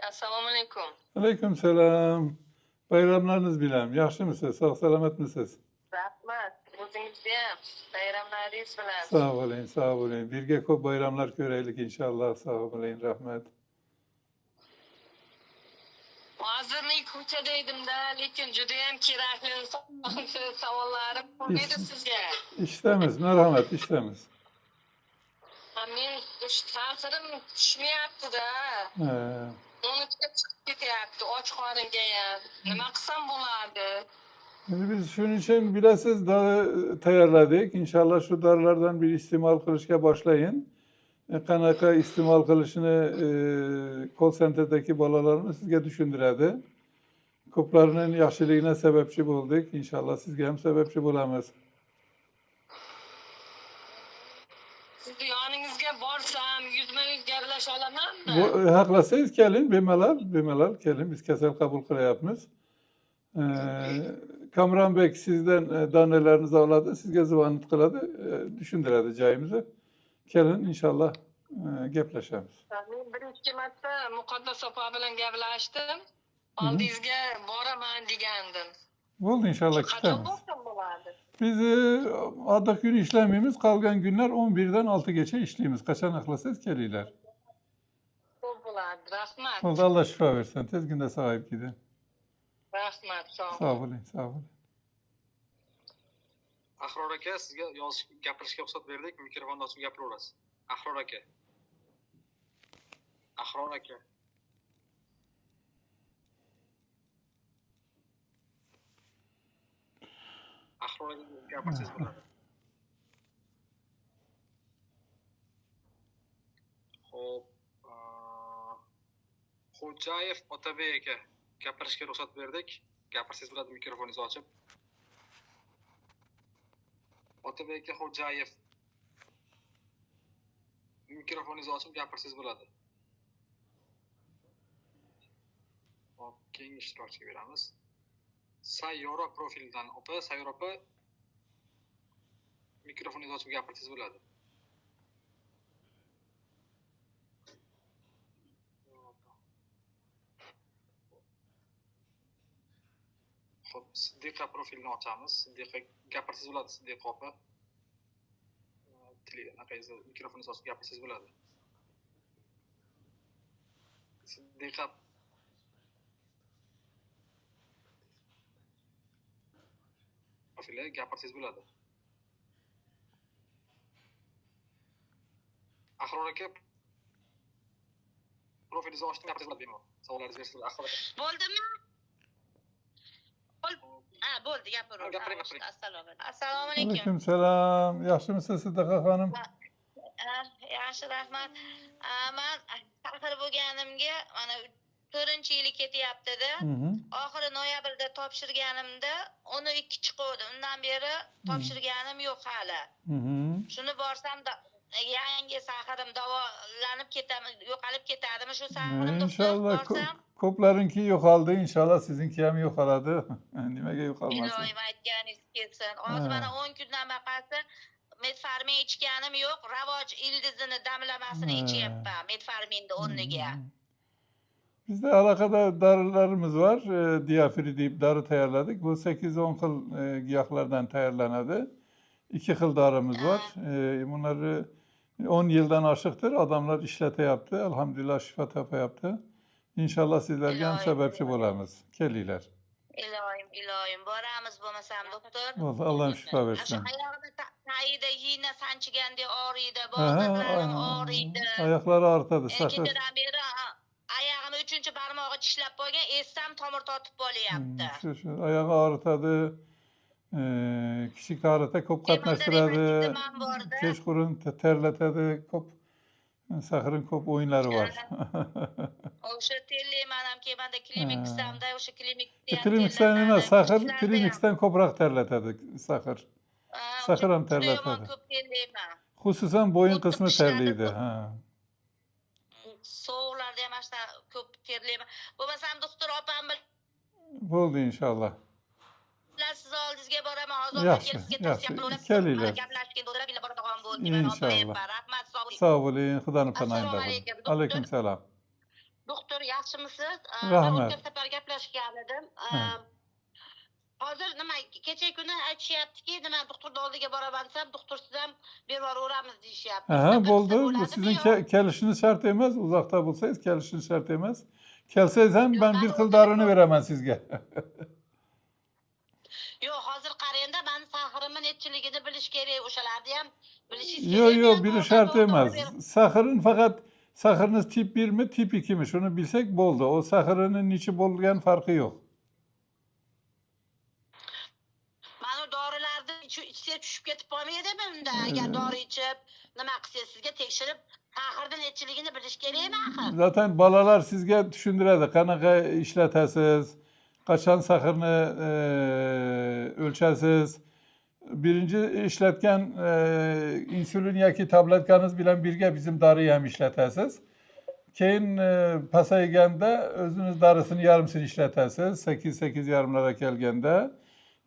Assalomu alaykum. Aleykümselam. Bayramlarınız bilen. Yaxshimisiz? Sağ salomatmisiz? Rahmat. O'zingizga ham bayramlaringiz bilan. Sağ olayın, sağ olayın. Birge ko'p bayramlar ko'raylik inşallah. Sağ olayın, rahmat. Hozir men ko'chada edim-da, lekin juda ham kerakli savollarim bor edi sizga. İştemiz, merhamet, iştemiz. Men ta'tilim tushmayapti-da. Ee, 13ga chiqib ketyapti, och qoringa ham. Nima qilsam bo'ladi? Şimdi biz şunun için bilesiz dağı tayarladık. İnşallah şu darlardan bir istimal kılışga başlayın. Kanaka istimal kılışını call center'daki balalarını sizge düşündüredi. Koplarının yaxşılığına sebepçi bulduk. İnşallah sizge hem sebepçi bulamaz. Sizni yoningizga borsam, yuzma-yuz gaplasha olamanmi? Haklısınız, gelin, bemalol gelin. Biz kasal kabul qilyapmiz. Kamran Bek sizden danelerinizi aladı, sizge zıvanit kıladı, düşündüredi joyimizni. Kelin inşallah gaplaşamiz. Men birinchi marta Muqaddas opa bilan gaplashdim. Oldingizga boraman degandim. Bo'ldi inşallah Qachon chiqamiz. borsam bo'ladi? Biz adaq gün işlemimiz, kalgan günler 11'den 6 geçe işleyimiz. Kaçan aklasız keliyler. Ko'p bo'ladi. Rahmat. Oldu, Allah şifa versin. Tez günde sahip gidin. Rahmat. Sağ olun, sağ olun. Ahror aka, sizga gapirishga ruxsat berdik. Mikrofonni ochib gapiraverasiz. Ahror aka. Ahror aka. Ahror aka gapirsangiz bo'ladi. Xo'p, Xo'jayev Otabek aka, gapirishga ruxsat berdik. Gapirsangiz bo'ladi, mikrofoningizni ochib. Otabek aka, Xo'jayev. Mikrofoningizni ochib gapirsangiz bo'ladi. Hop, keyingi ishtirokchiga beramiz. Sayyora profildan opa, Sayyora opa, mikrofoningizni ochib gapirsangiz bo'ladi. Hop, Siddiqa profilini ochamiz. Siddiqa gapirsangiz bo'ladi, Siddiqa opa. Anaqangizni mikrofoningizni ochib gapirsangiz bo'ladi. Siddiqa profili gapirsangiz bo'ladi. Ahror aka, profilingizni ochdim, gapirsangiz bo'ladi bemalol. Savollaringizni bersangiz Ahror aka. Bo'ldimi? Bo'ldi, gapiring. Assalomu alaykum. Aleykümselam. Yaxshimisiz Siddiqa xonim? Yaxshi, rahmat. Men taqdir bo'lganimga mana 4-yili ketyapti-da. Oxiri noyabrda topshirganimda 12 chiqdi. Undan beri topshirganim yo'q hali. Shuni borsam da yangi sahirim davolanib ketadi, yo'qolib ketadimi shu sahirimni İnşallah borsam? ko'plarınki yo'qoldi, inşallah sizinki ham yo'qoladi. Nimaga yo'qolmasin? Iloyim aytganingiz kelsin. Hozir mana 10 kundan baqasi metformin ichganim yo'q. Ravoj ildizini damlamasini ichyapman metforminni o'rniga. Bizde alakadar darılarımız var. Diyafiri deyip darı tayarladık. Bu 8-10 xil giyohlardan tayarlanadı. 2 xil darımız var. Bunları 10 yıldan aşıktır. Adamlar işlete yaptı. Elhamdülillah şifa tapa yaptı. İnşallah sizlerge hem sebepçi bulamız. Keliler. Iloyim. Boramiz bo'lmasam doktor. Vallahi Allah'ım şifa versin. Shu oyog'ida tayida yina sanchiganda og'riydi, bog'larim og'riydi. Ayakları artadı. Sakır. Kechadan beri oyog'ini 3-chi barmog'i tishlab qo'ygan, essam tomir tortib bo'lyapti. Şu ayağı ağrıtadı. Kichik ağrıta ko'p qatnashtiradi. Kechqurun terletadi. Ko'p Sakırın ko'p o'yinlari var. O'sha terlayman ham kelmanda kliniksamda, o'sha klinikda. Klinikdan emas, Sakır klinikdan ko'proq terletadi Sakır. Sakır ham terletadi. Xususan bo'yin qismi terlaydi. Sovuqlarda ham ashta ko'p terlayman. Bo'lmasam doktor opam Bo'ldi inşallah. siz oldingizga boraman. Hozir Yaxshi, kelinglar. İnşallah. Sağ olun, Xudoning panohida bo'ling. Aleyküm selam. doktor yaxshimisiz? Rahmat. O'tgan safar gaplashgan edim. Ha. Hozir nima kecha kuni aytishyaptiki, nima doktorning oldiga boraman desam, doktor siz ham berib yuboramiz deyishyapti. Aha, Shunaqa bo'ldi. desa Bu bo'ladimi sizin yo? kelishiniz şart emas. Uzakta bulsanız kelishiniz şart emas. Kelsangiz ham Yo'q, ben bir mani xil o'zim dorini beraman sizga. Yo'q, hozir qarangda, meni sahirimni nechiligini bilish kerak, o'shalarni ham bilishingiz Yok kerak. yok biri şart emas. Sahırın fakat sahırınız tip 1 mi tip 2 mi şunu bilsek boldu. O sahırının içi bo'lgan farkı yok. Mana dorilarni ichsa tushib ketib qolmaydimi unda? Agar dori ichib, nima qilsa sizga tekshirib, sahirni nechiligini bilish kerakmi axir? Zaten balalar sizge düşündüredi. Qanaqa işletesiz, kaçan sahırını ölçesiz. Birinci işletken insülin yoki tabletkanız bilen birge bizim darıyı hem işletesiz. Keyin pasayganda özünüz darısını yarımsını işletesiz. 8 yarımlara kelgende.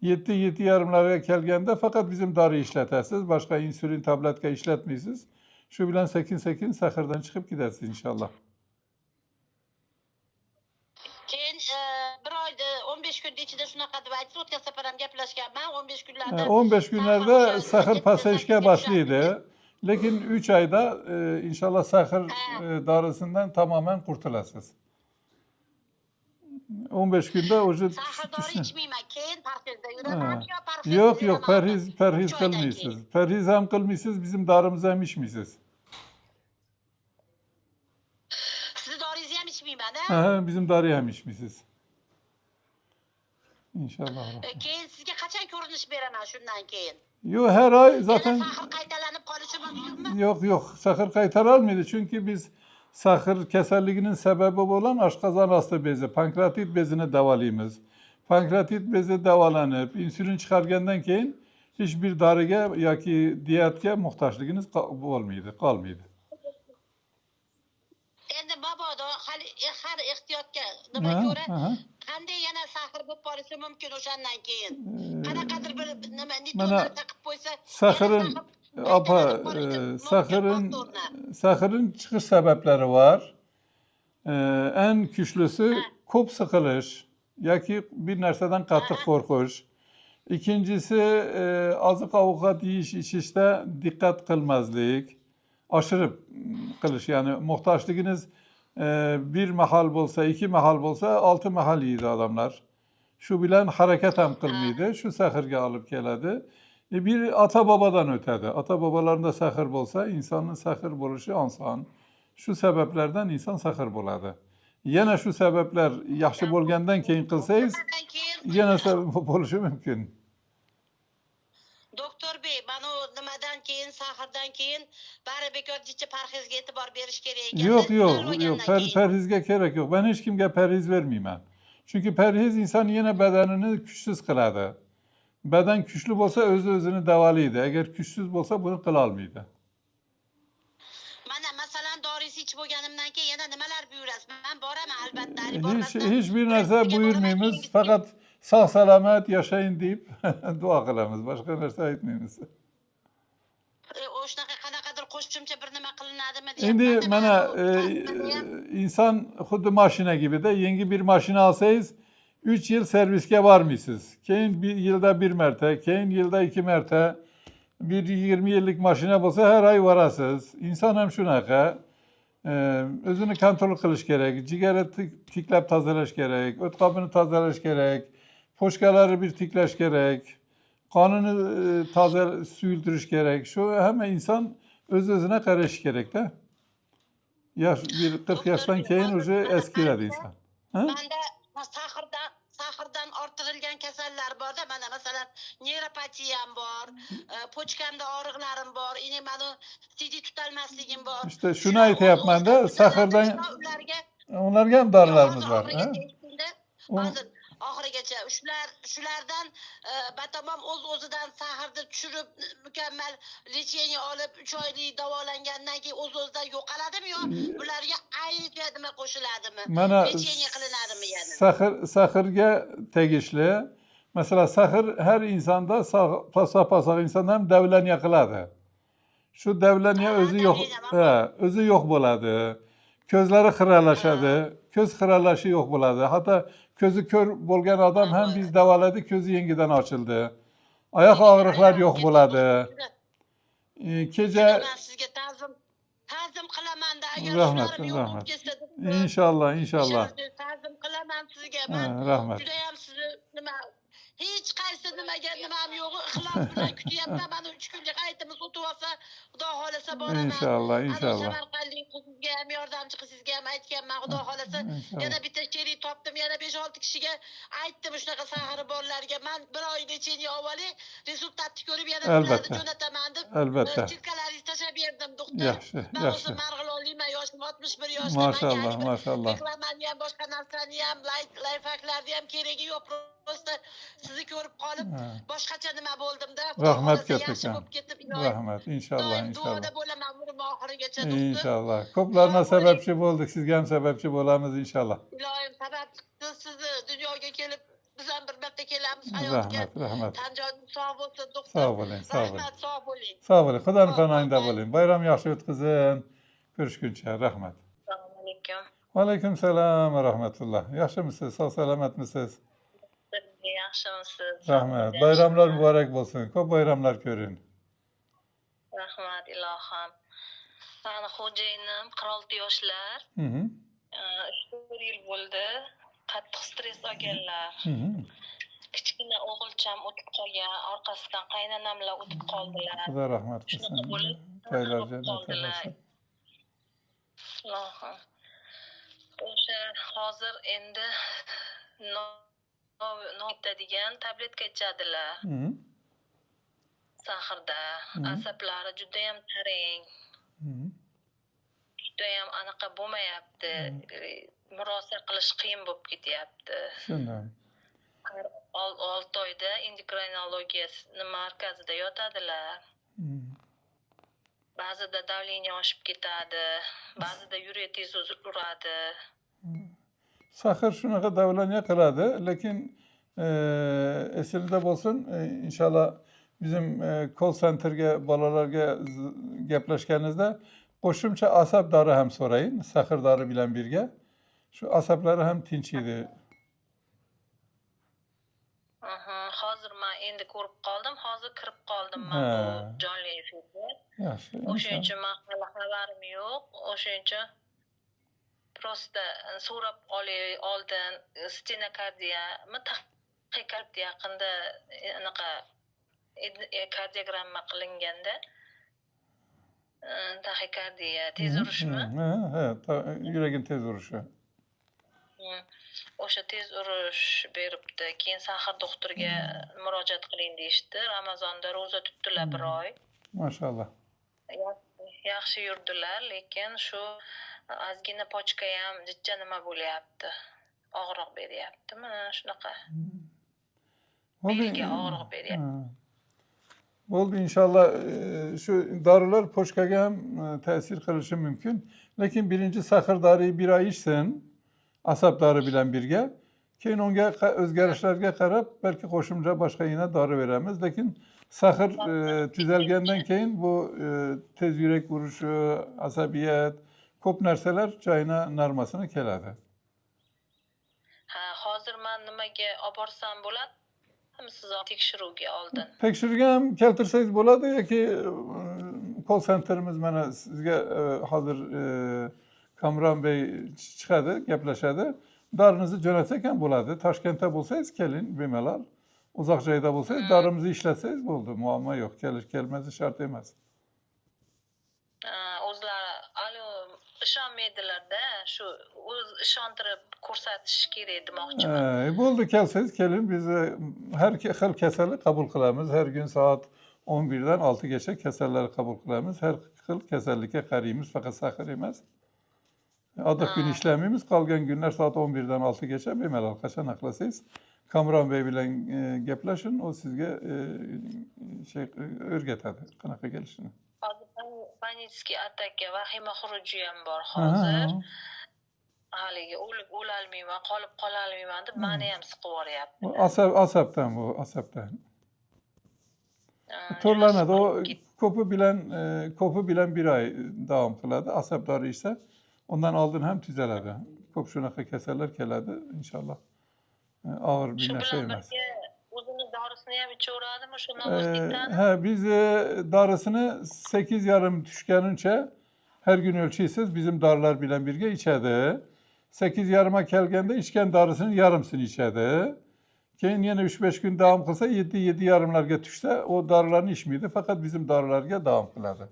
7 yarımlara kelgende fakat bizim darı işletesiz. Başka insülin tabletka işletmeysiz. Şu bilen 8 sahırdan çıkıp gidersiniz inşallah. Keyin bir oyda 15 kun ichida shunaqa deb aytsa, o'tgan safar ham gaplashganman. 15 kunlarda 15 günlerde sahır pasajga başlaydı. Lakin 3 ayda inşallah sahır darısından tamamen kurtulasınız. 15 günde oje sahir dori ichmayman. Keyin parhezda yuraman yo parhez Yok yuraman. perhiz 3 oydan kılmıyorsunuz. keyin. Perhiz hem kılmıyorsunuz bizim darımızı hem içmiyorsunuz. Sizni doringizni ham ichmayman, a? Aha, bizim darıyı hem içmiyorsunuz. İnşallah. Keyin sizga qachon ko'rinish beraman shundan keyin? Yok her ay Yana zaten sahir qaytalanib qolishi mumkinmi? yok sahır kaytarılmıyordu. Çünkü biz sahır keserliğinin sebebi olan aşkazan hasta bezi, pankreatit bezini davalıyımız. Pankreatit bezi davalanıp insülin çıkargenden keyin hiçbir darıga yoki diyetga muhtaçlığınız kalmıyordu. Endi mabodo hali har ehtiyotga Ha, nima ko'ra aha. qanday yana sahir bo'lib qolishi mumkin o'shandan keyin? Qanaqadir bir nima Mana nitronlar taqib qo'ysa, sahırın sahırın çıkış sebepleri var. En güçlüsü kop sıkılış, yoki bir nerseden katı korkuş. İkincisi azık avukat yiyiş içişte dikkat kılmazlık. Aşırı kılış yani muhtaçlığınız bir mahal bolsa, 2 mahal bolsa 6 mahal yiydi adamlar. Şu bilen hareket hem kılmıydı. Şu sahırga alıp geledi. Bir ata babadan ötedi. Ata babalarında sahır bolsa insanın sahır buluşu ansan. Şu sebeplerden insan sahır buladı. Yine şu sebepler yaxşı bolgandan keyin kılsayız yine sebep buluşu mümkün. Doktor bey, mana o nimadan keyin, sahirdan keyin bari bekorchicha parhezga e'tibor berish kerak ekan. Yok. Perhizge gerek yok. Ben hiç kimge perhiz vermeyeyim. Çünkü perhiz insan yine bedenini güçsüz kıladı. Beden güçlü olsa özünü davalıydı. Eğer güçsüz olsa bunu kılalmıydı. Mana masalan doringizni ichib bo'lganimdan keyin yana nimalar buyurasiz? Men boraman albatta. Hiçbir narsa buyurmayız. Fakat sağ selamet yaşayın deyip dua kılamız. Başka narsa etmeyimiz. O shunaqa qanaqadir qo'shimcha bir nima qilinadimi Şimdi deyapman. bana insan xuddi maşina gibi de yeni bir maşina alsanız 3 yıl serviske var mısınız? Keyin bir yılda bir merte, keyin yılda 2 merte. Bir 20 yıllık maşina olsa her ay varasız. İnsan hem şunaqa. Özünü kontrol kılış gerek. Cigara tiklep tazelaş gerek. Öt kabını tazelaş gerek. Poşkaları bir tikleş gerek. Kanını taze suyulduruş gerek. Şu hemen insan özüne karış gerek de. Yaş, bir 40 yaştan keyin уже eskiledi insan. Manda sahirdan orttirilgan kasallar bor-da, mana masalan neyropatiyam bor, pochkamda og'riqlarim bor, yine mana CD tutolmasligim bor. İşte şunu aytyapman da sahirdan onlarga ham dorilarimiz var. Hozir oxirigacha shulardan batamom o'zidan sahirni tushirib mukammal lecheniya olib 3 oylik davolangandan keyin o'zidan yo'qoladimi yo bularga ayni nima qo'shiladimi? Mana Lecheniya qilinadimi yana? sahirga tegishli. Mesela sahir her insanda pasapasak insanda hem devleniye kıladı. Şu devleniye özü yok, özü yok buladı. Ko'zlari xiralashadi. Ko'z xiralashi yo'q bo'ladi. Hatto ko'zi ko'r bo'lgan odam ham biz davoladik, ko'zi yengidan ochildi. Oyoq og'riqlar yo'q bo'ladi. Kecha man sizga ta'zim qilamanda agar rahmat, shunarim yo'q rahmat. bo'lib ketsa Inshaalloh, inshaalloh. ta'zim qilaman sizga. Ha, Man rahmat. judayam sizni hech qaysi nimaga nimam yo'q, ixlos bilan kutyapman. Mana 3 kunga qaytimiz o'tib olsa, Xudo xolasa boraman. Inshaalloh, Ana inshaalloh. Samarqandlik qizimga ham, yordamchi qizingizga ham aytganman. Xudo xolasa yana bitta sherik topdim. Yana 5-6 kishiga aytdim shunaqa sahari borlarga. Men bir oy lecheniya avvali rezultatni ko'rib yana Albatta. sizlarni jo'nataman deb Albatta. chirkalaringizni tashlab berdim, doktor. Yaxshi, Men yaxshi. o'zim Marg'ilonlikman, yoshim 61 yoshda. Maşallah, maşallah. Reklamani ham, boshqa narsani ham, layfaklarni ham keragi yo'q. Prosta sizni ko'rib qolib, Ha. boshqacha nima bo'ldimda. Rahmat Xudo xolasa yaxshi katakon. bo'lib ketib, iloyim. Rahmat. İnşallah, Doim inşallah. duoda bo'laman umrim oxirigacha, doktor. İnşallah. Ko'plarına sebepçi bulduk. Sizga ham sebepçi bo'lamiz inşallah. Iloyim sabab sizni dunyoga kelib, biz ham bir marta kelamiz hayotga. Rahmat, rahmat. Tanjonim sog' bo'lsin, doktor. Sağ olun, sağ olun. Rahmat, sog' bo'ling. Sağ olun. Xudoning Sağ panohida olun. bo'ling. Bayram yaxshi o'tkazin. Ko'rishguncha. Rahmat. Assalomu alaykum. Va alaykum salom va rahmatulloh. Yaxshimisiz? Sog' salomatmisiz? Yaxshimisiz? Rahmat. Bayramlar muborak bo'lsin. Ko'p bayramlar ko'ring. Rahmat ilohim. Mani xo'jayinim 46 yoshlar. Hı hı. 3 yil bo'ldi. Qattiq stress olganlar. Hı hı. Kichkina o'g'ilcham o'tib qolgan, orqasidan qaynonamlar o'tib qoldilar. Xudo rahmat qilsin. Shunaqa bo'lib Joylar o'tib jannat qoldilar. bo'lsin. Ilohim. O'sha hozir endi novita degan tabletka ichadilar. Hı hı. Sahrda Hı. asablari juda ham tarang. Hı hı. Judayam anaqa bo'lmayapti. Murosa qilish qiyin bo'lib ketyapti. Shunday. 6 oyda endokrinologiya markazida yotadilar. Hı. Ba'zida davleniya oshib ketadi, ba'zida yuragi tez uradi. Sahr shunaqa davlaniya qiladi, lekin esingizda bo'lsin, inshaalloh bizim call centerga bolalarga gaplashganingizda qo'shimcha asab dori ham so'raying, sahr dori bilan birga. Shu asablari ham tinchiydi. Hozir men endi ko'rib qoldim, hozir kirib qoldim men Ha. bu jonli efirga. Yaxshi. O'shaning uchun men hali xabarim yo'q. O'shaning uchun prosta so'rab oldin stenokardiyami, taxikardiya yaqinda anaqa kardiogramma qilinganda taxikardiya tez urishmi? Ha, yuragin tez urishi. O'sha tez urish beribdi. Keyin sahr doktorga murojaat qiling deyishdi. Ramazonda ro'za tutdilar bir oy. Maşallah. Yaxshi yurdilar, lekin shu ozgina pochka ham jichcha nima bo'lyapti. Og'riq beryapti. Mana shunaqa. Belga og'riq beryapti. Bo'ldi inshaalloh shu dorilar pochkaga ham ta'sir qilishi mumkin. Lekin birinchi sahr doriyi bir oy ichsin, asab dori bilan birga. Keyin unga o'zgarishlarga qarab balki qo'shimcha boshqa yana dori beramiz. Lekin sahr tuzalgandan keyin bu tez yurak urishi, asabiyat, ko'p narsalar joyina normasini keladi. Ha, hozir men nimaga olib borsam bo'ladi? Siz tekshiruvga oldin. Tekshiruvga ham keltirsangiz bo'ladi yoki call centerimiz mana sizga hozir Kamron Bey chiqadi, gaplashadi. Dorinizni jo'natsak ham bo'ladi. Toshkentda bo'lsangiz keling bemalol. Uzoq joyda bo'lsangiz dorimizni ishlatsangiz bo'ldi. Muammo yo'q. Kelish kelmasi shart emas. O'zlari ishonmaydilar-da, shu o'z ishontirib ko'rsatish kerak demoqchiman. Bo'ldi, kelsangiz keling. Biz har xil kasallik qabul qilamiz. Har kun soat 11dan 6gacha kasallarni qabul qilamiz. Har xil kasallikka qaraymiz, faqat sahr emas. Odat kun ishlamaymiz. Qolgan kunlar soat 11dan 6gacha bemalol qachon xohlasangiz Kamron Bey bilan gaplashing, u sizga o'rgatadi qanaqa kelishini. Hozir panический ataka, vahima xuruji ham bor hozir. Haligi o'lolmayman, qolib qololmayman deb meni ham siqib yuboryapti. Asabdan bu, asabdan. To'rlanadi. O ko'pi bilan bir oy davom qiladi. Asab dori ichsa Ondan oldin ham tuzaladi. Ko'p shunaqa kasallar keladi inshaalloh. Og'ir bir Shu narsa bilan emas. birga o'zini dorisini ham ichaveradimi? Shundan Ee, vositani? he, biz darısını 8 yarım düşkəninçə her gün ölçüysüz bizim darılar bilen birge içədi. 8 yarıma kelgende içken darısının yarımsını içədi. Keyin yine 3-5 gün devam kılsa 7 yarımlarga düşsə o darılarını içmeydi. Fakat bizim darılarga devam kıladı.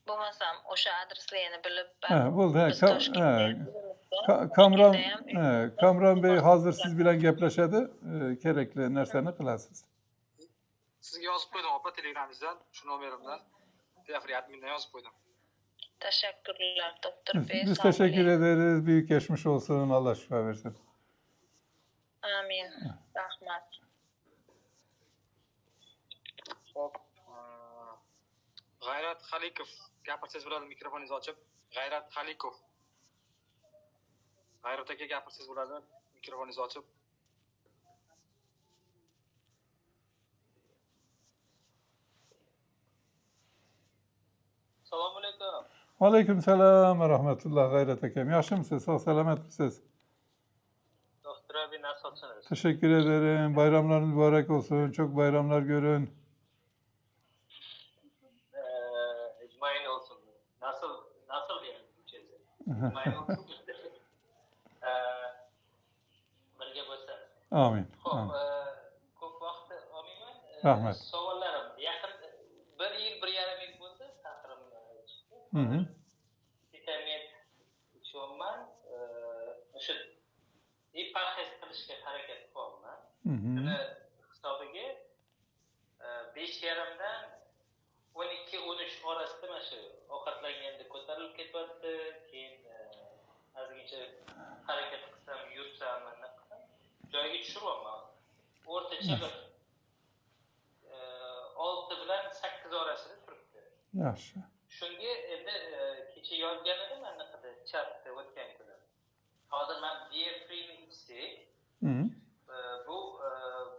Bo'lmasam o'sha adreslarni bilib He, buldu. He, biz Toshkentda Kamran, ham Kamran Bey hazır siz bilen gepleşedi. Gerekli nerseni kılasınız. Sizga yozib qo'ydim opa telegramingizdan, shu nomerimdan. Diafri admindan yozib qo'ydim. Teşekkürler doktor bey. Biz sağ teşekkür olun. ederiz. Büyük geçmiş olsun. Allah şifa versin. Amin. Rahmat. Hop. G'ayrat Xalikov gapirsangiz bo'ladi, mikrofoningizni ochib. G'ayrat Xalikov. G'ayrat aka gapirsangiz bo'ladi, mikrofoningizni ochib. Assalomu alaykum. Aleyküm selam ve rahmetullah gayret hakem. Yaşlı mısınız? Sağ selamet misiniz? Doktor abi nasılsınız? Teşekkür ederim. Bayramlarınız mübarek olsun. Çok bayramlar görün. İcmain olsun. Nasıl yani Türkçesi? İcmain olsun. Birga bo'lsa. Amin. Xo'p, Amin. ko'p vaqt olmayman. Rahmat. Savollarim yaqin 1 yil bo'ldi taqrim chiqdi. Hı hı. Vitamin ichyapman. O'sha parhez qilishga harakat qilyapman. Hı hı. Buni hisobiga 5,5dan 12-13 orasida mana shu ovqatlanganda ko'tarilib ketyapti, keyin ozgincha harakat qilsam, yursam, mana qilsam joyiga tushiryapman. O'rtacha bir 6 bilan 8 orasida turibdi. Yaxshi. Shunga endi kecha yozgan edim anaqada chatda o'tgan kuni. Hozir men diafragma ichsak, Hı hı. bu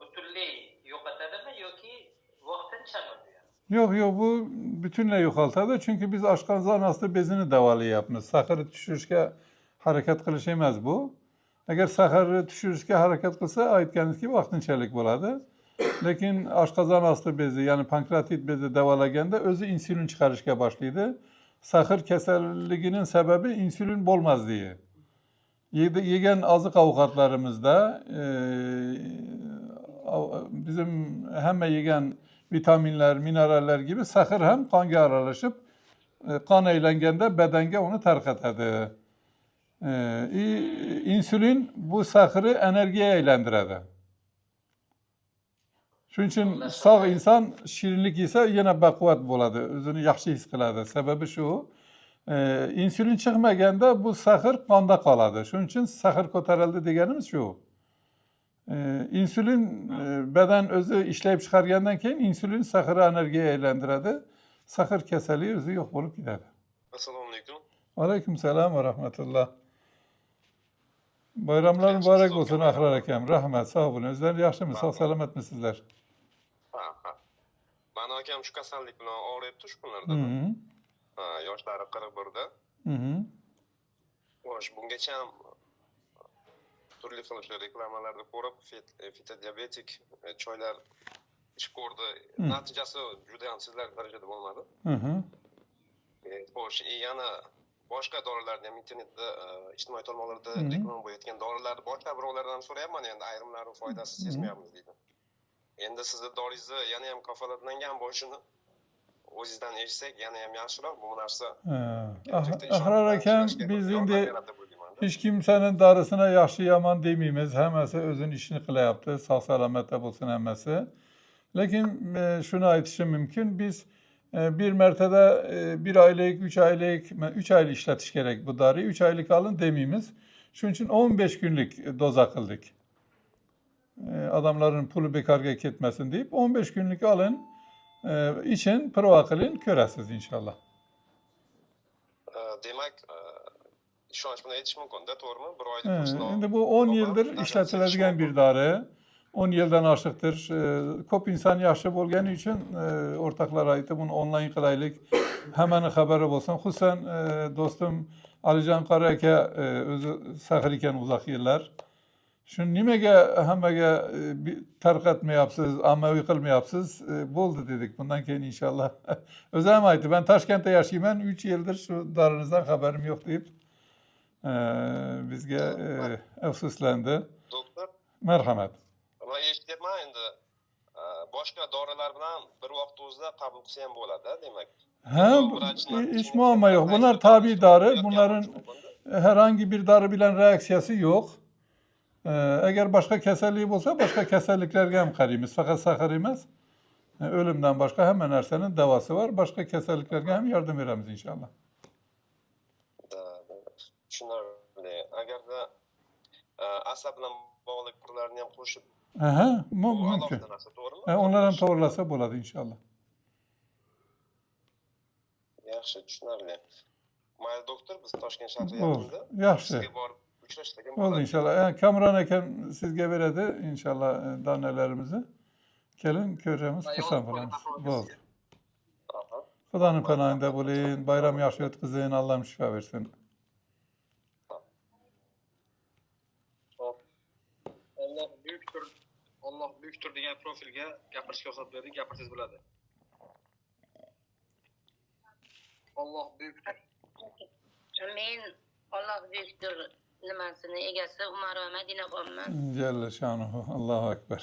butunlay yo'qotadimi yoki vaqtinchami bu? Yok bu bütünle yo'qoltadi. Çünkü biz aşkanzan astı bezini davolayapmiz. Saharı tushirishga harakat qilish emas bu. Agar saharni tushirishga harakat qilsa, aytganingiz gibi vaqtinchalik bo'ladi. Lekin oshqozon osti bezi, ya'ni pankreatit bezi davolaganda o'zi insulin chiqarishga boshlaydi. Sahar kasalligining sababi insulin bo'lmasligi. Yegan oziq ovqatlarimizda bizim hamma yegan vitaminler, mineraller gibi sahar ham qonga aralashib, qon aylanganda badanga uni tarqatadi. İnsülin bu saharı energiya aylantiradi. Shuning uchun sog' inson shirinlik yesa yana baquvvat bo'ladi, o'zini yaxshi his qiladi. Sababi shu, insülin chiqmaganda bu sahar qonda qoladi. Shuning uchun sahar ko'tarildi deganimiz shu. İnsülin beden özü işleyip chiqargandan keyin insülin saharı energiya aylantiradi. Sahar kasalliği o'zi yo'q bo'lib ketadi. Assalomu alaykum. Aleyküm selam ve rahmetullah. Bayramlar mübarek olsun Ahrar akam. Rahmet, sağ olun. Özler yaxshimi? Sağ selamet misizlar? Ha. Mani akam shu kasallik bilan og'riyapti shu Hı kunlarda. hı. Ha, yoshlari 41da. Hı hı. Xo'sh, bungacha ham turli xil o'sha reklamalarda ko'rib, fitodiabetik choylar ichib ko'rdi. Natijasi juda ham sezilarli darajada bo'lmadi. Hı hı. Xo'sh, yana boshqa dorilarni ham internetda, ijtimoiy tarmoqlarda reklama bo'layotgan dorilarni boshqa birovlardan ham so'rayapman, endi ayrimlari foydasi sezmayapmiz deydi. Endi sizni doringizni yana ham kafolatlangan bo'lishini o'zingizdan eshitsak yana ham yaxshiroq bu narsa. Ahrar akam, biz endi hech kimsenin darısına yaxshi yomon demaymiz. Hammasi o'zini ishini qilyapti, sog' salomatda bo'lsin hammasi. Lekin shuni aytishim mumkin, biz bir martada 1 aylık, 3 aylık, 3 aylık işletiş gerek bu darıyı. 3 aylık alın demeyimiz. Şunun için 15 günlük doza kıldık. Adamların pulu bekarga ketmesin deyip 15 günlük alın, için prova kılın, körəsiz inşallah. Demak, ishonch bilan aytish mumkin-da, to'g'rimi? 1 oylik kursni Endi bu 10 yıldır işletiladigan bir darı. 10 yıldan aşıqdır. Ko'p inson yaxshi bo'lgani uchun o'rtoqlar aytib, uni onlayn qilaylik. Hammani xabari bo'lsin. Xususan do'stim Alijon qora aka o'zi Saxir ekan uzoq yillar. Shuni nimaga hammaga tarqatmayapsiz, ommaviy qilmayapsiz? Bo'ldi dedik. Bundan keyin inshaalloh. O'zi ham aytdi, men Toshkentda yashayman, 3 yildir shu dorinizdan xabarim yo'q deb bizga afsuslandi. Doktor, Marhamat. man eshityapman endi boshqa dorilar bilan bir vaqt o'zida qabul qilsa ham bo'ladi, demak. Ha, hiç muammo yo'q. Bunlar tabiiy dori. Bunların herhangi bir dori bilan reaksiyasi yo'q. Agar boshqa kasallik bo'lsa, boshqa kasalliklarga ham qaraymiz. Faqat saxir emas. O'limdan boshqa hamma narsaning davosi bor. Boshqa kasalliklarga ham yordam beramiz inshaalloh. Tushunarli. Agarda asab bilan bog'liq turlarni ham qo'shib Aha, bu mumkin. alohida narsa, to'g'rimi? Onlar ham to'g'rilasa bo'ladi inshaalloh. Yaxshi, tushunarli. Mayli doktor, biz Toshkent shahri Bo'ldi. yaqinida Yaxshi. sizga borib uchrashsak ham Bo'ldi bo'ladi. inshaalloh. Kamron akam sizga beradi inshaalloh donalarimizni. Kelin ko'ramiz, xursand bo'lamiz. Bo'ldi. Aha. Xudoning panohida bo'ling, bayram yaxshi o'tkazing, Allohim shifo bersin. Hop. Alloh buyukdir degan profilga gapirishga ruxsat berdik, gapirsangiz bo'ladi. Alloh buyukdir. Men Alloh buyukdir nimasini egasi Umarova Madina bo'lman. Jalla shanuhu. Allohu akbar.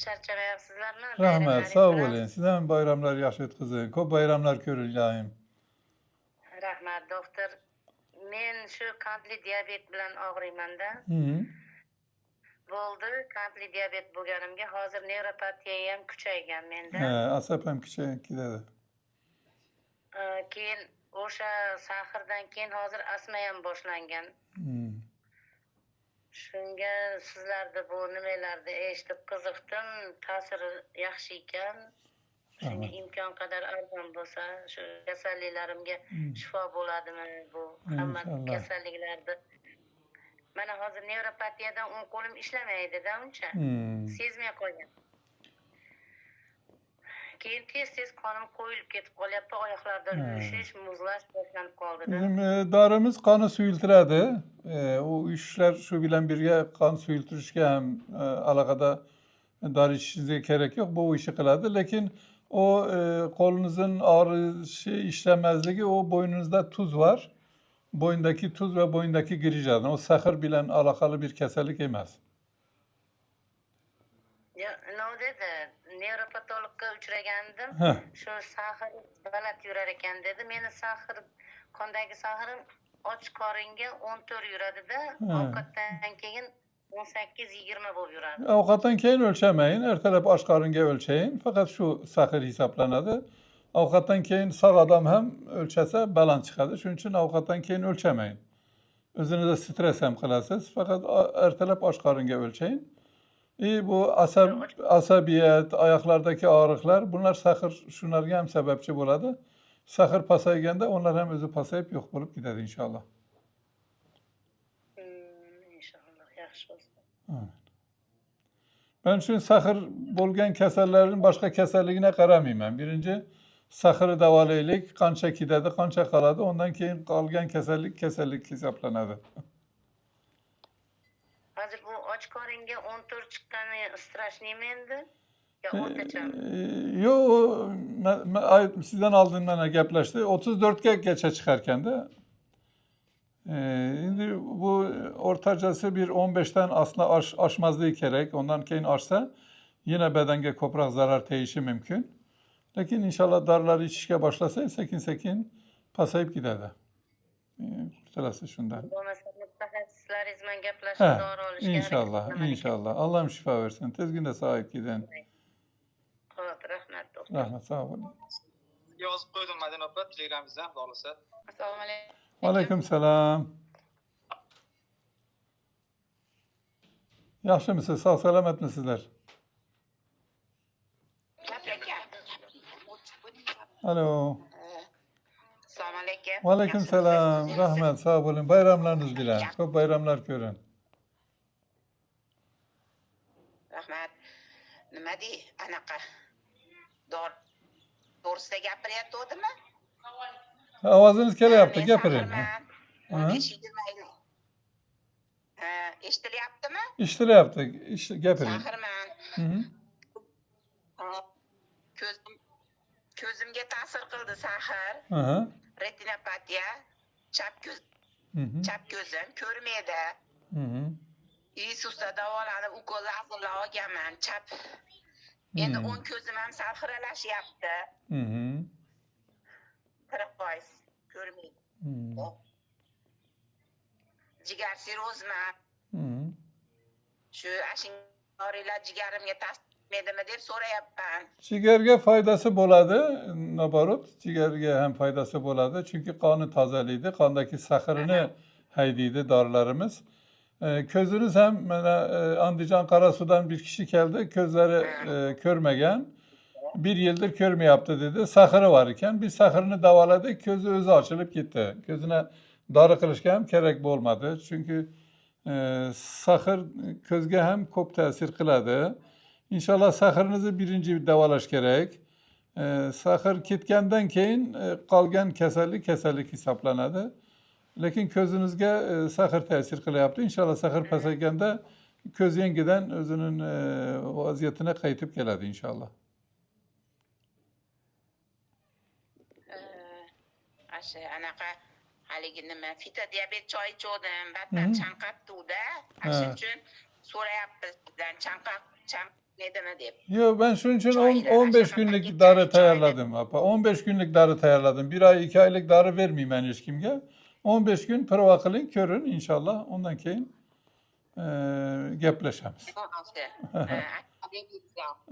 Charchamayapsizlarmi? Rahmat, sağ bo'ling. Siz ham bayramlar yaxshi o'tkazing. Ko'p bayramlar ko'ringlar. Rahmat doktor. Men shu qandli diabet bilan og'riyman-da. Bo'ldi, qandli diabet bo'lganimga hozir nevropatiya ham kuchaygan menda. Asab ham kuchayib ketadi. Keyin o'sha saxirdan keyin hozir asma ham boshlangan. Shunga sizlarda bu nimalarni eshitib qiziqdim. Ta'siri yaxshi ekan. Shunga imkon qadar arzon bo'lsa, shu kasalliklarimga shifo bo'ladimi bu hamma kasalliklarda. Mana hozir nevropatiyadan o'ng qo'lim ishlamaydi-da uncha. Sezmay qolgan. Keyin tez qonim qo'yilib ketib qolyapti, oyoqlarda uyushish, muzlash boshlanib qoldi-da. Bizim darimiz qonni suyultiradi. O ishlar shu bilan birga qon suyultirishga ham aloqada dori ichishingiz kerak yo'q. Bu ishni qiladi, lekin o qo'linizning og'rishi, ishlamazligi, o bo'yningizda tuz var. Bo'yindagi tuz ve bo'yindagi grijadan. O saxir bilan aloqali bir kasallik emas. Dedi, nevropatologga uchragandim. Shu saxir baland yurar ekan dedi. Meni saxir, qondagi saxirim och qoringa 14 yuradi-da, ovqatdan keyin 18-20 bo'lib yuradi. Ovqatdan keyin o'lchameyin, ertalab och qoringa o'lchayin. Faqat shu saxir hisoblanadi. Ovqatdan keyin sog' odam ham o'lchasa baland chiqadi. Shuning uchun ovqatdan keyin o'lchameyin. O'zingizni stres ham qilasiz. Faqat ertalab och qoringa o'lchayin. Bu asabiyat, oyoqlardagi og'riqlar, bunlar saxir shunlarga ham sababchi bo'ladi. Saxir pasayganda onlar ham o'zi pasayib yo'q bo'lib ketadi inshaalloh. Inshaalloh yaxshi bo'lsin. Ben şimdi saxir bo'lgan kasallarning boshqa kasalligine qaramayman. Birinchi saxiri davolaylik, qancha ketadi, qancha qoladi, ondan keyin qolgan kasallik hisoblanadi. Hozir bu och qoringa 14 chiqqani strashniymi endi? Yo o'rtachami? Yo'q, sizdan oldin mana gaplashdi. 34 gacha chiqarkanda. Endi bu o'rtachasi bir 15dan aslında oshmasligi kerak. Ondan keyin oshsa yine bedenge ko'proq zarar tegishi mumkin. Lekin inshaalloh dorilar ichishga boshlasa sekin pasayib ketadi. Qutulasiz shundan. Mutaxassislaringiz bilan gaplashib dori olishga İnşallah. Allah'ım şifa versin. Tezginde sahip gidin. Xo'p, rahmat doktor. Rahmat, sağ olun. Yozib qo'ydim Madina opa, Telegramingizda ham xohlasa. Assalomu alaykum. Aleyküm selam. Yaxshimisiz? Sağ selamet misizlar? Alo. Assalomu alaykum. Aleyküm selam. Rahmet, sağ olun. Bayramlarınız bilen. Ko'p bayramlar ko'rin. nima dey, anaqa to'g'risida gapiryaptimi? Ovoziniz kelyapti, Men gapiring. sahrman, Ha. 15-20 yil. Eshitilyaptimi? Eshitilyapti, gapiring. Sahrman. Hı hı. Ko'zimga ta'sir qildi sahr. Hı hı. Retinopatiya, chap ko'zim ko'rmaydi. Hı hı. Isusda davolanib, ukol azrlar olganman, chap. Endi o'ng ko'zim ham sal xiralashyapti. Hı hı. 40% ko'rmaydi. Jigar sirozman. Hı hı. Shu ashingorlar jigarimga ta'sir etmaydimi deb so'rayapman. Jigarga foydasi bo'ladi, naborot. Jigarga ham foydasi bo'ladi, chunki qonni tozalaydi, qondagi saxrini haydaydi dorilarimiz. Ko'ziniz ham mana Andijon Qarasudan bir kishi keldi, ko'zlari ko'rmagan. 1 yildir ko'rmayapti dedi. Saxiri var ekan. Biz saxirini davoladik, ko'zi o'zi ochilib ketdi. Ko'zini dori qilishga ham kerak bo'lmadi. Chunki saxir ko'zga ham ko'p ta'sir qiladi. İnşallah saxirinizni birinchi davolash kerak. Saxir ketgandan keyin qolgan kasallik hisoblanadi. Lekin ko'zingizga saxir ta'sir qilyapti. İnşallah saxir pasayganda ko'z yangidan o'zining vaziyatini qaytib keladi inshaalloh. Asha anaqa haligi nima fitodiabet choy ichdim, battan chanqabdi-da. Shuning uchun so'rayapmiz sizdan chanqaydimi deb. Yo'q, ben şunun için 15 günlük dori tayyorladim. 15 günlük dori tayyorladim. 1 ay, 2 aylık dori vermeyman hech kimga. 15 gün prova qiling, ko'rin inshaalloh. Ondan keyin gaplashamiz.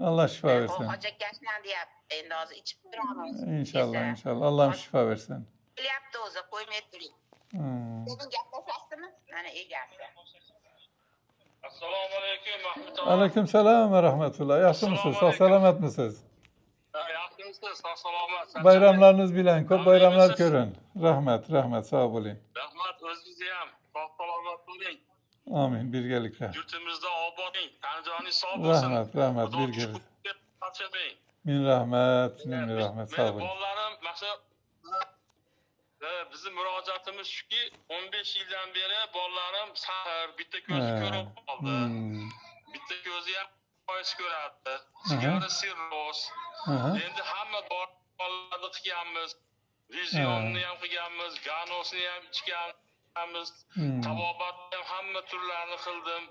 Allah şifa versin. Hojat gashnan deyapti. Endi hozir ichib turamiz. İnşallah, inşallah. Allah'ım şifa versin. Kelyapti o'zi, qo'ymay turing. Sening gaplashasizmi? Mana egasi. Assalomu alaykum, Mahmud aka. Aleyküm selam ve rahmetullah. Yaxshimisiz? Sağ selamet misiniz? Yaxshimisiz? Sog' salomat. Bayramlarınız bilen, ko'p bayramlar ko'rin. Rahmet, sağ bo'ling. Rahmat, o'zingizni ham sog' salomat bo'ling. Amin, birgalikda. Yurtimizda obod bo'ling, tanjoningiz sog' bo'lsin. Rahmet, birgalikda. Min rahmet, sağ Men bo'ling. bolalarim maqsad bizim murojaatimiz shuki, 15 yildan beri bolalarim sahr, bitta ko'zi ko'rib qoldi. Bitta ko'zi ham foiz ko'radi. Sigara sirroz. Endi hamma bolalarni qilganmiz. Vizyonni ham qilganmiz, ganosni ham ichganmiz. Tabobatni ham hamma turlarini qildim.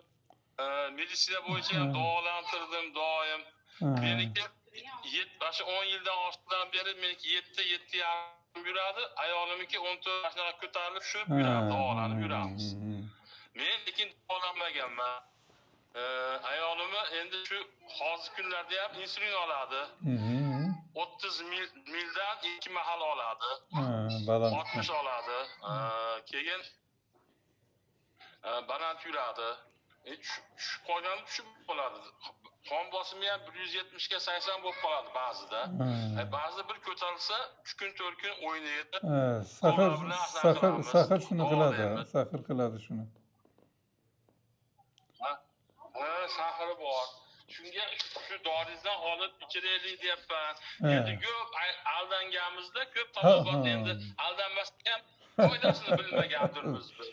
Meditsina bo'yicha ham davolantirdim doim. Meniki 10 yildan oshidan beri meniki 7 yuradi, ayolimniki 14 yoshga ko'tarilib shu yuradi, davolanib yuramiz. Men lekin davolanmaganman. Ayolimni endi shu hozirgi kunlarda ham insulin oladi. 30 mildan 2 mahal oladi. 60 oladi. Keyin baland yuradi. Shu qolgani tushib bo'ladi. Qon bosimi ham 170 ga 80 bo'lib qoladi ba'zida. Ba'zida bir ko'tarilsa 3 kun 4 kun o'ynaydi. Saxir shuni qiladi. Saxir qiladi shuni. Saxiri bor. Shunga shu dorizdan olib ichiraylik deyapman. Endi ko'p aldanganmizda, ko'p tabobat endi aldanmasdan ham foydasini bilmagandirmiz biz.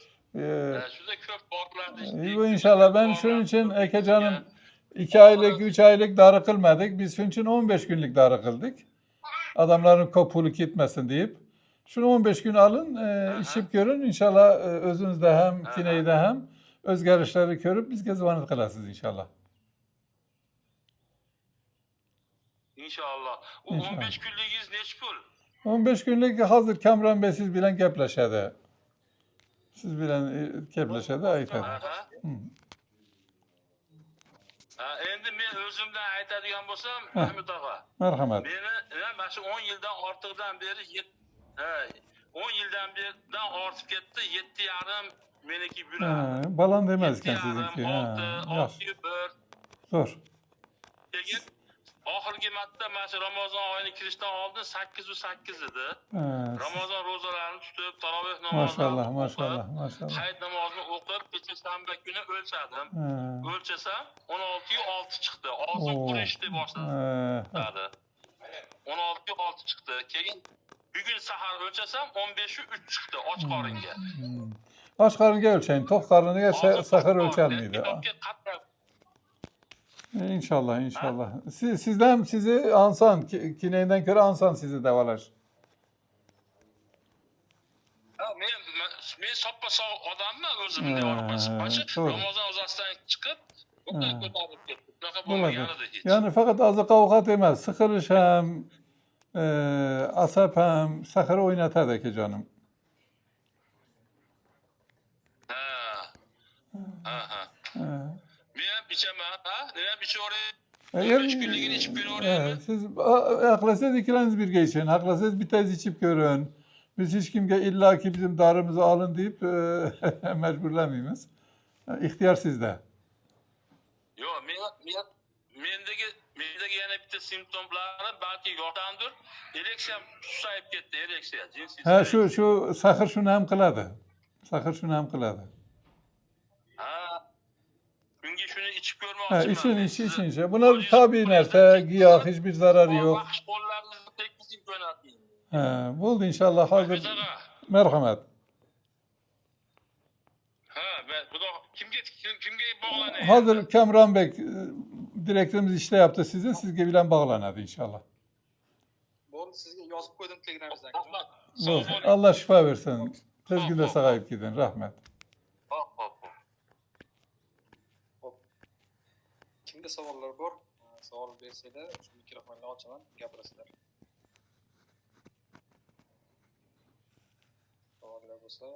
Shunday ko'p borlarda Bu inşallah ben şunun için Ekecan'ım 2 aylık, 3 aylık darı kılmadık. Biz şunun için 15 günlük darı kıldık. Adamların kopulu gitmesin deyip. Şunu 15 gün alın, içip görün. İnşallah özünüzde hem, kineyde hem özgarışları görüp biz gezvanit kılasınız inşallah. İnşallah. O 15 günlüğünüz neç pul? 15 günlük hazır Kamran Bey siz bilen gepleşedi. Siz bilen gepleşedi, aytadi. Endi men o'zimdan aytadigan bo'lsam, Mahmud aka. Marhamat. Meni mana shu 10 yildan ortiqdan beri 10 yildan beridan ortib ketdi, 7,5 meniki yuradi. Balan demezken sizinki. 6,1. Zor. Keyin oxirgi marta mana shu Ramazon oyining kirishidan oldin 808 edi. Ramazon ro'zalarini tutib, taroveh namozini Maşallah. hayit namozini o'tirib kecha shanba kuni o'lchadim. Ha. O'lchasam 16,6 chiqdi. Og'zim Oo. qurishdi boshladi. Ha. 16,6 chiqdi. Keyin bugun sahar o'lchasam 15,3 chiqdi och qoringa. Och qoringa o'lchang. To'q qorniga sahar o'lchalmaydi. Kitobga qatnab İnşallah, inşallah. Sizden sizi ansan, kineyden ko'ra ansan sizi davalash. men soppa sog' odamman o'zimni deyapman. to'g'ri. Ramazon uzasidan chiqib, bunday ko'tarib ketdi. Bunaqa Bo'ladi. bo'lmaganida hech. Yani fakat oziq ovqat emas, sıkılış ham, asab ham sahar oynatadi akajonim. Ha. Men ham ichaman, ha? Men ham ichaverayman. Eğer 15 kunligini ichib ko'raverayman. siz haklısınız ikileniz birge için, haklısınız bir tez içip görün. Biz hiç kimge illaki bizim darımızı alın deyip mecburlamayız. İhtiyar sizde. Yo, mendagi yana bitta simptomlari balki yordamdir. Ereksiyam susayib ketdi, ereksiya, jinsiy. Ha şu sahar şunu ham qiladi. Sahar şunu ham qiladi. Ha. Bunga shuni ichib Ha, ko'rmoqchiman. için. Bunlar tabii narsa, giyoh, hiçbir zararı yok. Qo'llarimizni tekkizib jo'nating. Ha, bo'ldi inşallah hazır. Merhamet. Ha, xudo kimga bog'lanayapti? Hazır Kamran Bey direktörümüz işte yaptı size. Sizge bilen bağlanadı inşallah. Bo'ldi, sizga yozib qo'ydim Telegramingizdan akajon. Sağ Bo'ldi. bo'ling. Allah şifa versin. Tez günde sağayıp gidin. Rahmet. Hop. Kimda savollar bor? Savol bersanglar, shu mikrofonni ochaman, gapirasizlar. Savollar bo'lsa,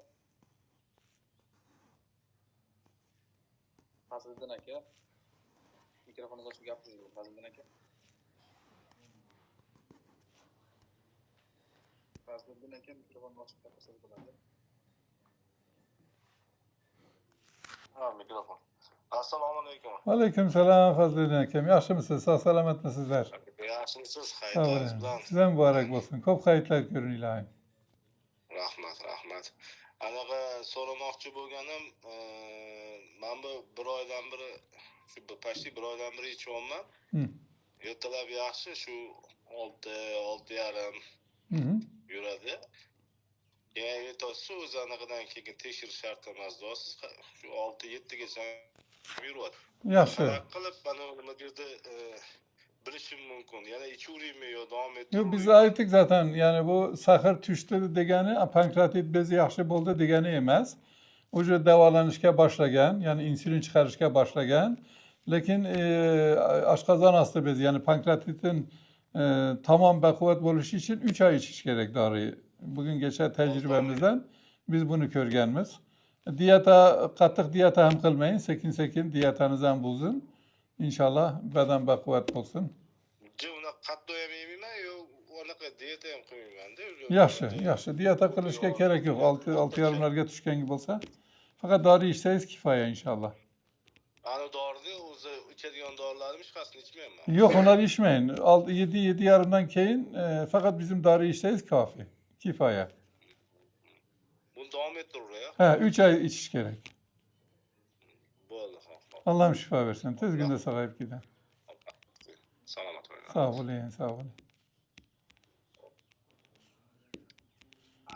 Fazliddin aka, mikrofoningizni ochib gapiringiz, Fazliddin aka. Fazliddin aka, mikrofonni ochib gapirsangiz bo'ladi. Ha, mikrofon. Assalomu alaykum. Aleyküm selam Fazlıdin Hakem. Yaxshi misiz? Sağ salamat misizlar? Yaxshimisiz? Sağ Hayırlarınız olun. bilan. Size mübarek olsun. Ko'p hayırlar görün ilohim. Rahmat. Anaqa so'ramoqchi bo'lganim, men bu bir oydan beri, shu pashti bir oydan beri ichyapman. Ertalab yaxshi, shu 6,5 yuradi. Keyin ertasi o'zi anaqadan keyin tekshirish shart emas, do'st. Shu 6-7 gacha yuradi. Yaxshi. Qilib, mana nima derdi, bilishim mumkin. Yana ichaveraymi yo davom Yo, ettiraymi? biz aytdik zaten. Yani bu sahar tushdi degani, pankreatit bezi yaxshi bo'ldi degani emas. Уже davolanishga boshlagan, ya'ni insulin chiqarishga boshlagan. Lekin oshqozon osti bezi, ya'ni pankreatitin tamom baquvvat bo'lishi uchun 3 oy ichish kerak doriyi. Bugungacha tajribamizdan biz buni ko'rganmiz. Qattiq diyeta ham qilmang, sekin diyetangizni ham buzin. İnşallah badan baquvvat bo'lsin. Uni qattiq yemayman yo unaqa diyeta ham qilmayman-da. Yaxshi. Diyeta qilishga kerak yo'q. 6,5larga tushganga bo'lsa, faqat dori ichsangiz kifoya inshaalloh. Ana dorini o'zi ichadigan dorilarni hech qaysini ichmayman. Yo'q, ularni ichmang. 7-7,5dan keyin faqat bizim dori ichsangiz kafi. Kifoya. Buni davom ettiraver. Ha, 3 oy ichish kerak. Bo'ldi. Allah'ım şifa versin. Tez günde sağayıp gidin. Salomat bo'ling. Sağ olun, sağ olun.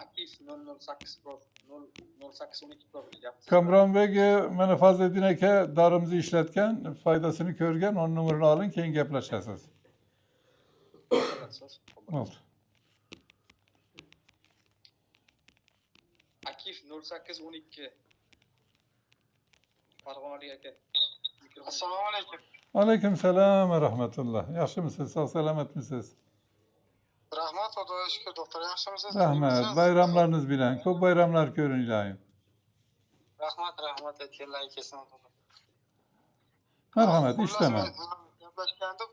Akif 008 Pro 0812 Pro yaptı. Kamran Bey, bana Fazliddin aka darımızı işletken, faydasını körgen, onun numarını alın, keyin gaplaşasınız. Oldu. Akif 0812 Farg'onalik aka. Assalomu alaykum. Aleyküm selam ve rahmetullah. Yaxshi misiz? Sağ selamet misiniz? Rahmat, Xudoga shukr, doktor. Yaxshimisiz? Rahmet. Bayramlarınız bilen. Ko'p bayramlar görün ilohim. Rahmat aytganlar kelsin. Merhamet, ishlama. Gaplashganda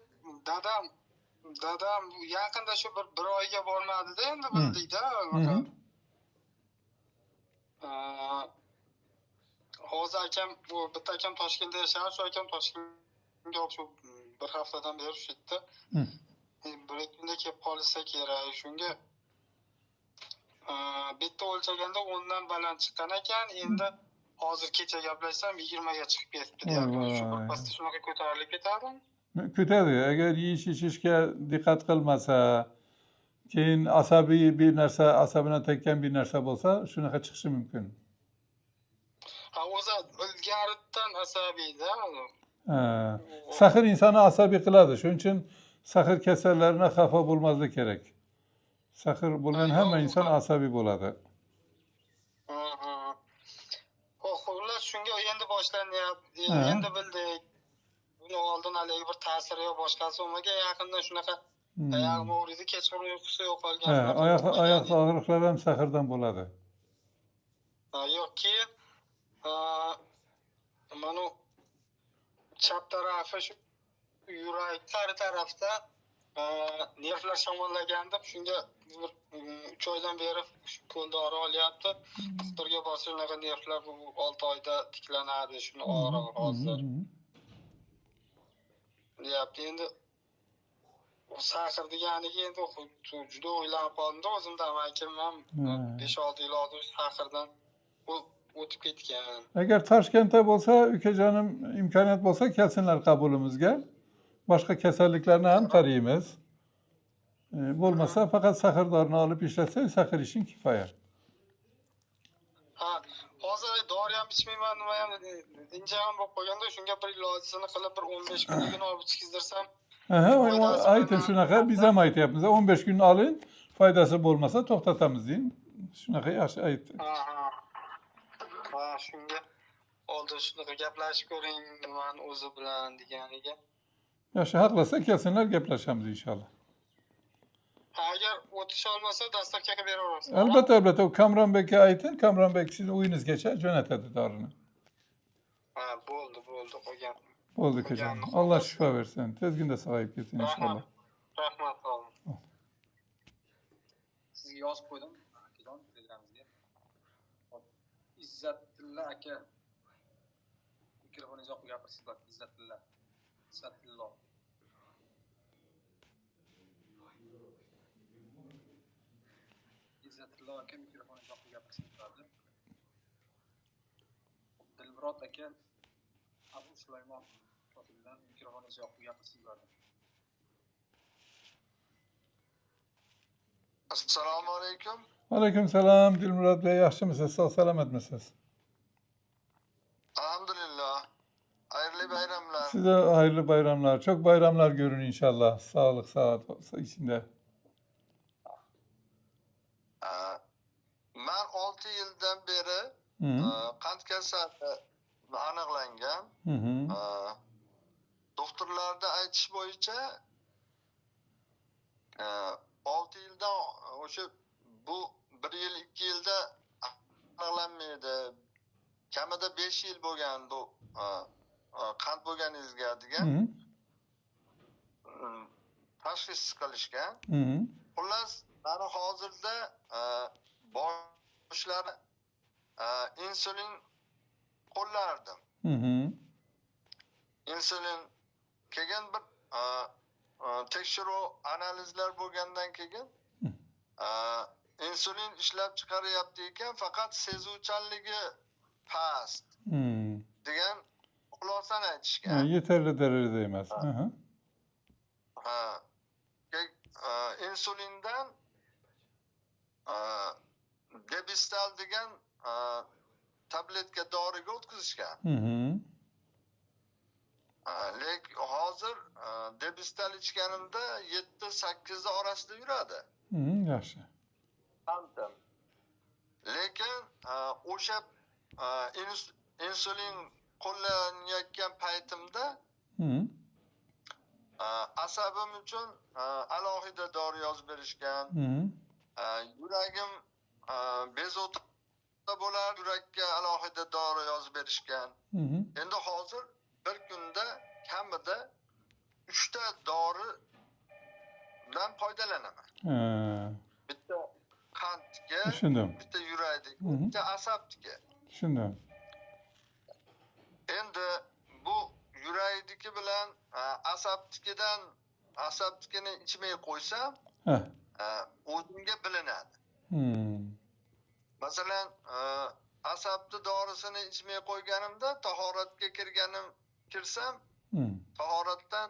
dadam yaqinda shu bir oyga bormadi-da, endi bildikda. Hozir akam, bitta akam Toshkentda yashaydi, shu akam Toshkentga shu bir haftadan beri shu yerda. Bir kunda kelib qolsa kerak. Shunga bitta o'lchaganda 10 dan baland chiqqan ekan, endi hozir kecha gaplashsam 20 ga chiqib ketdi deyapti. Shu Voy. birpasda shunaqa ko'tarilib ketadi. Ko'tadi. Agar yeyish-ichishga diqqat qilmasa, keyin asabiy bir narsa, asabini tekkan bir narsa bo'lsa, shunaqa chiqishi mumkin. Ha, o'zi ilgaridan asabiyda. Ha, Sahr insonni asabiy qiladi. Shuning uchun sahr kasallaridan xafa bo'lmaslik kerak. Sahr bo'lgan hamma inson asabiy bo'ladi. Xullas shunga endi boshlanyapti. Ha. Endi bildik. Buni oldin haligi bir ta'siri yo boshqasi bo'lmagan, yaqinda shunaqa oyog'im og'riydi, kechqurun uyqusi yo'qolgan. Ha, oyoq og'riqlari ham sahrdan bo'ladi. Yo'q, keyin mana chap tarafi shu yurak qari tarafda nervlar shamollagan deb shunga 3 oydan beri qo'l dori olyapti. Doktorga borsa shunaqa nervlar 6 oyda tiklanadi, shuni og'rig'i hozir. Deyapti. Endi sahr deganiga endi juda o'ylanib qoldim-da, o'zimda amakim ham 5-6 yil oldin sahrdan o'tib ketgan. Agar Toshkentda bo'lsa, ukajonim imkoniyat bo'lsa kelsinlar qabulimizga. Boshqa kasalliklarni ham qaraymiz. Bo'lmasa faqat sahr dorini olib ishlatsak, sahr ishing kifoya. Ha, hozir dori ham ichmayman, nima ham inja ham bo'lib qolganda, shunga bir ilojini qilib bir 15 kunligini olib ichkizdirsam. Ayting shunaqa, biz ham aytyapmiz. 15 kun oling, foydasi bo'lmasa to'xtatamiz deyin. Shunaqa yaxshi aytdi. Ha, shunga oldin shunaqa gaplashib ko'ring, nimani o'zi bilan deganiga. Yaxshi, haqlasa kelsinlar, gaplashamiz inshaalloh. Agar o'tish olmasa dastavka qilib beraverasiz. Albatta, albatta. Kamronbekka ayting, Kamronbek sizni uyingizgacha jo'natadi dorini. Ha, bo'ldi, qo'ygan. Bo'ldi ukajon. Alloh shifo bersin. Tezgina sog'ayib ketsin inshaalloh. Rahmat, sog' olun. Sizga yozib qo'ydim, akajon, telegramingizga. Izzatilla aka. Mikrofoningizni yoqib gapirsizlar, Izzatilla. Izzatilla. Izzatilla aka mikrofoningizni yoqib gapirsizlar. Dilmurod aka Abu Sulaymon profilidan mikrofoningizni yoqib gapirsizlar. Assalomu alaykum. Alaykum salom, Dilmurod bey, yaxshimisiz? Sog' salomatmisiz? Alhamdulillah. Hayırlı bayramlar. Size hayırlı bayramlar. Çok bayramlar görün inşallah. Sağlık, saat içinde. Ben 6 yıldan beri qand kasali aniqlangan. Doktorlarda aytish bo'yicha 6 yildan o'sha bu 1 yil 2 yilda aniqlanmaydi. Kamida 5 yil bo'lgan bu qand bo'lganingizga degan tashxis qilishgan. Xullas, mana hozirda boshlari insulin qo'llardim. Insulin keyin bir tekshiruv analizlar bo'lgandan keyin insulin ishlab chiqaryapti ekan, faqat sezuvchanligi past degan xulosani aytishgan. Yeterli derecede emas. Insulindan Debistal degan tabletka doriga o'tkazishgan. Lekin hozir Debistal ichganimda 7-8 orasida yuradi. Yaxshi. Qandim. Lekin o'sha insulin qo'llanayotgan paytimda asabim uchun alohida dori yozib berishgan. Yuragim bezovta bo'lar, yurakka alohida dori yozib berishgan. Endi hozir bir kunda kamida 3 ta doridan foydalanaman. Bitta qandga, bitta yurakga, bitta asabga. Tushundim. Endi bu yurakdagi bilan asabnikini ichmay qo'ysam, o'zimga bilinadi. Masalan, asabni dorisini ichmay qo'yganimda tahoratga kirsam Hı. tahoratdan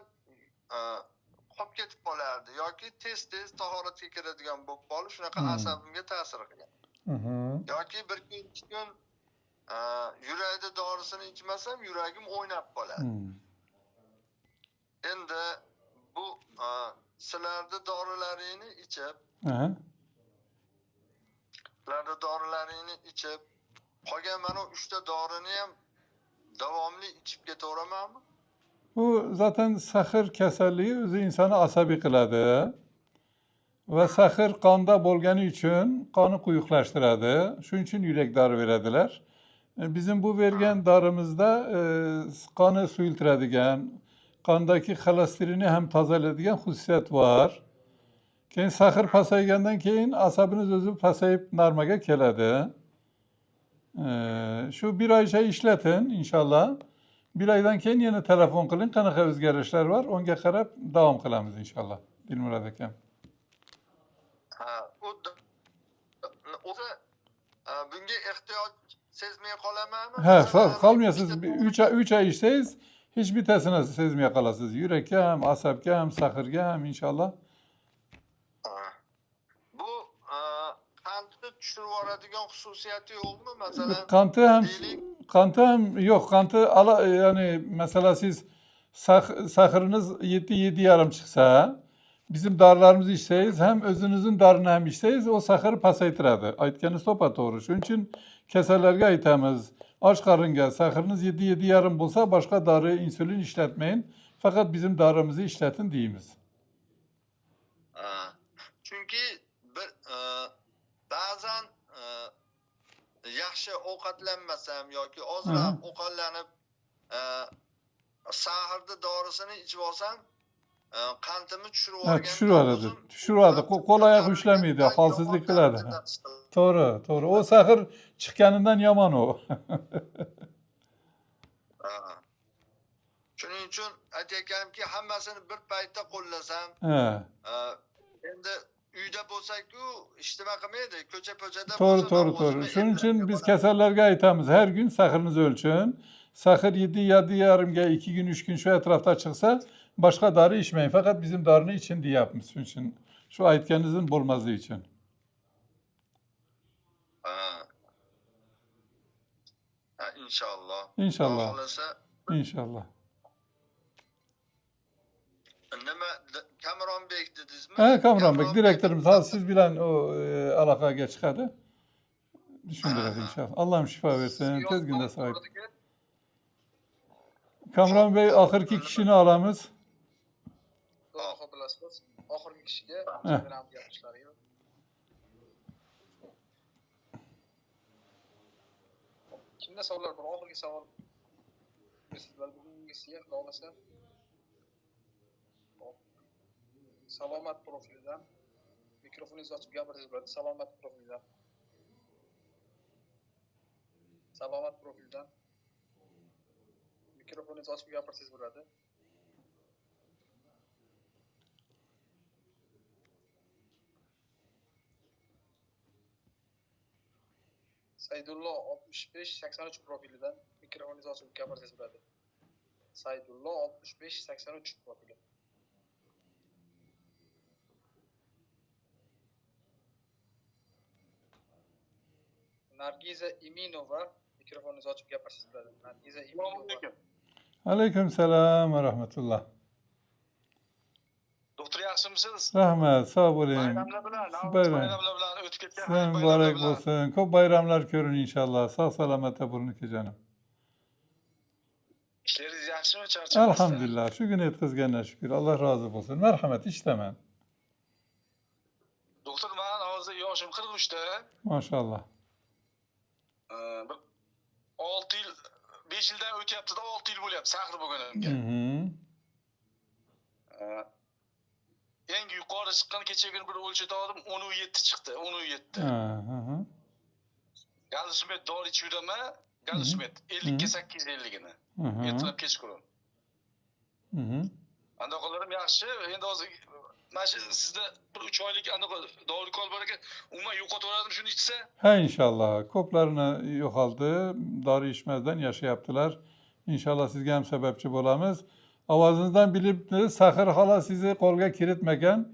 qolib ketib qolardi yoki tez tahoratga kiradigan bo'lib qolib shunaqa asabimga ta'sir qilgan. Hı hı. Yoki bir kun ikki kun yurakda dorisini ichmasam yuragim o'ynab qoladi. Hı. Endi bu sizlarda dorilaringni ichib, Aha. qolgan mana 3 ta dorini ham davomli ichib ketaveramanmi? Bu zaten sakır kasalliği o'zi insonni asabiy qiladi va sakır qonda bo'lgani uchun qonni quyuqlashtiradi. Shuning uchun yurak dori beradilar. Bizim bu vergen darimizda qonni suyultiradigan, qondagi xolesterinni ham tozalaydigan xususiyat bor. Keyin sakır pasaygandan keyin asabiniz o'zi pasayib normaga keladi. Shu bir oycha ishlatin inshaalloh. Bir aydan keyin yana telefon qiling, qanaqa o'zgarishlar bor, unga qarab davom qilamiz inshaalloh. Dilmurod akam. O'zi bunga ehtiyoj sezmay qolamanmi? Ha, qolmaysiz. 3 oy ishlaysiz, hech bittasini sezmay qolasiz. Yurakka ham, asabga ham, sakırga ham inshaalloh. Bu qandni tushirib yuboradigan xususiyati yo'qmi? Masalan, Qanti ham yo'q. Qanti yani mesela siz sakırınız 7,5 çıksa, bizim dorilarimizni ichsangiz ham o'zingizning dorini ham ichsangiz o sakırı pasaytiradi. Aytganingiz to'g'ri. Shuning uchun kasallarga aytamiz. Och qoringa sakırınız 7,5 bo'lsa, boshqa dori, insulin ishlatmayın. Faqat bizim dorimizni ishlatin deymiz. Chunki ba'zan yaxshi ovqatlanmasam yoki ozroq ovqatlanib sahurda dorisini ichib olsam qandimni tushiradi. Qo'l oyoq ushlamaydi, holsizlik qiladi. To'g'ri. O sakır chiqqanidan yomon o. Shuning uchun aytayotganimki, hammasini bir paytda qo'llasam, endi uyda bo'lsak-ku, ishlama qilmaydi, ko'cha-po'chada bo'lsa. To'g'ri. Shuning uchun biz kasallarga aytamiz, her gün sakırınızı ölçün. Sakır 7,5 2 gün 3 gün şu etrafta çıksa başka dori içmeyin. Fakat bizim dorini için diye yapmış. Şunun için şu aytganingizin bo'lmasligi için. İnşallah. İnşallah. Nima Kamronbek dedingizmi? Ha, Kamronbek direktörümüz. Siz bilen o alakaga chiqadi. Düşündürek inşallah. Allah'ım şifa versin. Tez günde sahip. Kamron Bey ahirki kishini olamiz. Xudo bilasizmi? Oxirgi kishiga Instagram yopishlari yo'q. Kimda savollar bor? Oxirgi savol. Sizlar bugungisiga xudo olasa salomat profilidan mikrofoningizni ochib gapirsangiz bo'ladi. Salomat profilidan mikrofoningizni ochib gapirsangiz bo'ladi. Saydullo 65-83 profilidan mikrofoningizni ochib gapirsangiz bo'ladi. Saydullo 65-83 profili. Nargiza Iminova mikrofoningizni ochib gapirsangiz bo'ladi. Nargiza Iminova. Aleykümselam ve rahmetullah. Doktor yaxshimisiz? Rahmat, sağ olun. Bayramlar bilan o'tib ketgan. Sen mübarek olsun. Ko'p bayramlar ko'rin inşallah. Sağ salamata bulunuk canım. İşleringiz yaxshimi? Charchamasizmi? Elhamdülillah. Şu gün yetkazganlar şükür. Allah razı olsun. Merhamet işlemen. Doktor, men hozir yoshim 43 da. Maşallah. 6 yil 5 yildan o'tyapti-da, 6 yil bo'lyapti sakir bo'lganimga. Yangi yuqori chiqqan kecha kuni bir o'lchat oldim, 17 chiqdi, 17. Galsmet dori ichib yuraman, Galsmet 50 ga 850 gini. Ertalab kechqurun. Anda qo'llarim yaxshi, endi hozir mana shu sizda bir 3 oylik anaqa dori kol bor ekan, umuman yo'qotaverdim shuni ichsa. Ha inşallah. Koplarını yok aldı. Darı içmezden yaşayaptılar. İnşallah sizge hem sebepçi bolamız. Avazınızdan bilip sakır hala sizi kolga kiritmeken.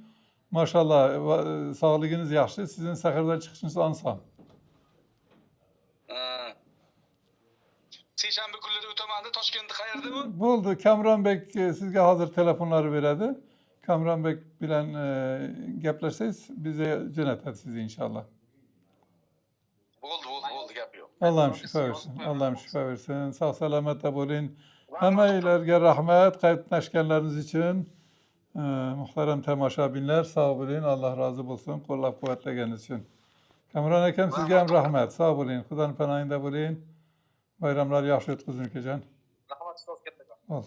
Maşallah sağlığınız yaxşı. Sizin sakırdan çıkışınız ansam. Seshanba kunlari o'tamanda Toshkentda qayerda bu? Buldu. Kamran Bek sizge hazır telefonları veredi. Kamran Bek bilen gepleşseniz bize yönetir sizi inşallah. Bo'ldi, gap yo'q. Allah'ım şifa versin. Allah'ım şifa versin. Sağ selametle bulun. Hameylerge rahmet kayıtlaşkenleriniz için. Muhterem temaşabinler sağ olun. Allah razı olsun. Kollap kuvvetlegeniz için. Kamran Ekem sizge hem rahmet. Sağ olun. Kudanın penayında bulun. Bayramlar yaxşı ötküzün kecan. Rahmat, so'z ketdi. Olur.